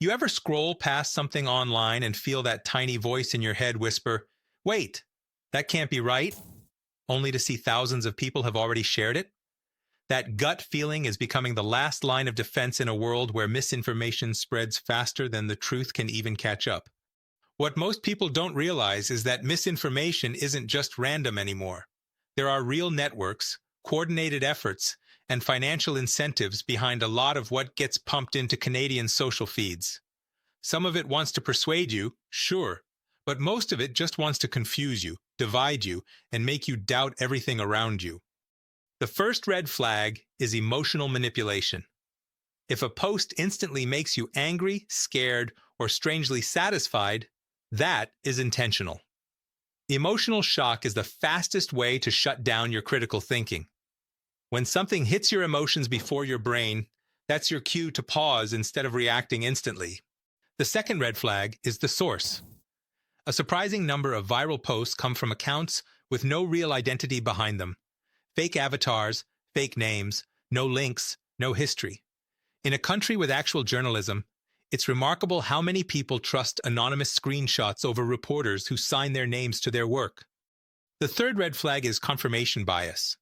You ever scroll past something online and feel that tiny voice in your head whisper, "Wait, that can't be right," only to see thousands of people have already shared it? That gut feeling is becoming the last line of defense in a world where misinformation spreads faster than the truth can even catch up. What most people don't realize is that misinformation isn't just random anymore. There are real networks, coordinated efforts, and financial incentives behind a lot of what gets pumped into Canadian social feeds. Some of it wants to persuade you, sure, but most of it just wants to confuse you, divide you, and make you doubt everything around you. The first red flag is emotional manipulation. If a post instantly makes you angry, scared, or strangely satisfied, that is intentional. Emotional shock is the fastest way to shut down your critical thinking. When something hits your emotions before your brain, that's your cue to pause instead of reacting instantly. The second red flag is the source. A surprising number of viral posts come from accounts with no real identity behind them. Fake avatars, fake names, no links, no history. In a country with actual journalism, it's remarkable how many people trust anonymous screenshots over reporters who sign their names to their work. The third red flag is confirmation bias.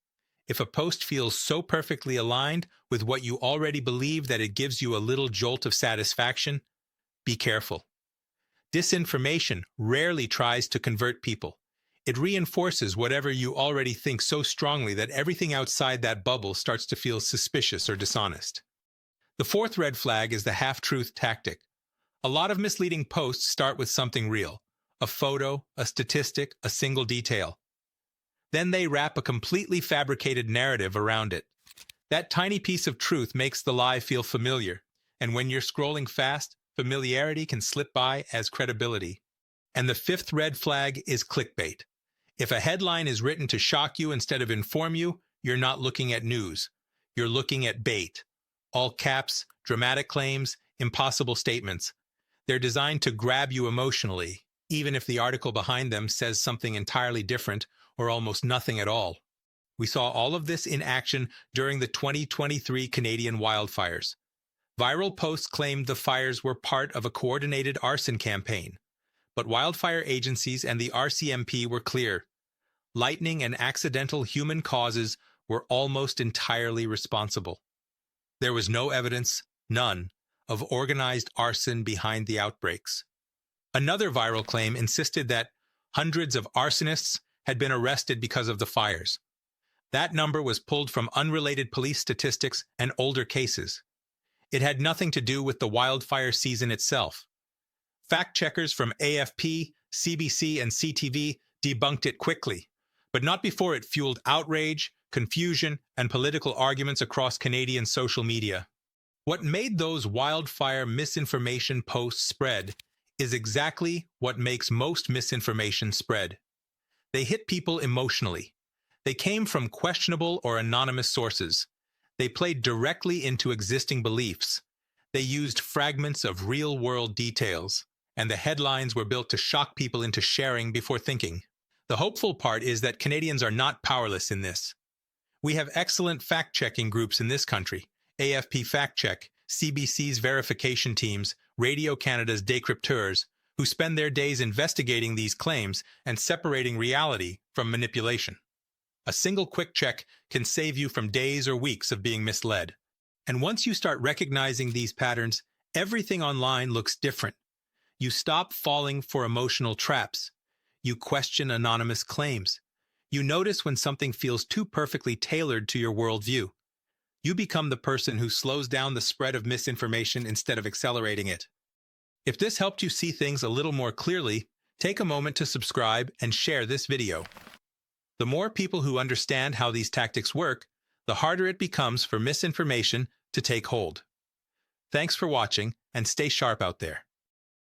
If a post feels so perfectly aligned with what you already believe that it gives you a little jolt of satisfaction, be careful. Disinformation rarely tries to convert people. It reinforces whatever you already think so strongly that everything outside that bubble starts to feel suspicious or dishonest. The fourth red flag is the half-truth tactic. A lot of misleading posts start with something real, a photo, a statistic, a single detail. Then they wrap a completely fabricated narrative around it. That tiny piece of truth makes the lie feel familiar, and when you're scrolling fast, familiarity can slip by as credibility. And the fifth red flag is clickbait. If a headline is written to shock you instead of inform you, you're not looking at news. You're looking at bait. All caps, dramatic claims, impossible statements. They're designed to grab you emotionally, even if the article behind them says something entirely different or almost nothing at all. We saw all of this in action during the 2023 Canadian wildfires. Viral posts claimed the fires were part of a coordinated arson campaign, but wildfire agencies and the RCMP were clear. Lightning and accidental human causes were almost entirely responsible. There was no evidence, none, of organized arson behind the outbreaks. Another viral claim insisted that hundreds of arsonists had been arrested because of the fires. That number was pulled from unrelated police statistics and older cases. It had nothing to do with the wildfire season itself. Fact-checkers from AFP, CBC, and CTV debunked it quickly, but not before it fueled outrage, confusion, and political arguments across Canadian social media. What made those wildfire misinformation posts spread is exactly what makes most misinformation spread. They hit people emotionally. They came from questionable or anonymous sources. They played directly into existing beliefs. They used fragments of real-world details, and the headlines were built to shock people into sharing before thinking. The hopeful part is that Canadians are not powerless in this. We have excellent fact-checking groups in this country: AFP Fact Check, CBC's verification teams, Radio Canada's decrypteurs, who spend their days investigating these claims and separating reality from manipulation. A single quick check can save you from days or weeks of being misled. And once you start recognizing these patterns, everything online looks different. You stop falling for emotional traps. You question anonymous claims. You notice when something feels too perfectly tailored to your worldview. You become the person who slows down the spread of misinformation instead of accelerating it. If this helped you see things a little more clearly, take a moment to subscribe and share this video. The more people who understand how these tactics work, the harder it becomes for misinformation to take hold. Thanks for watching, and stay sharp out there.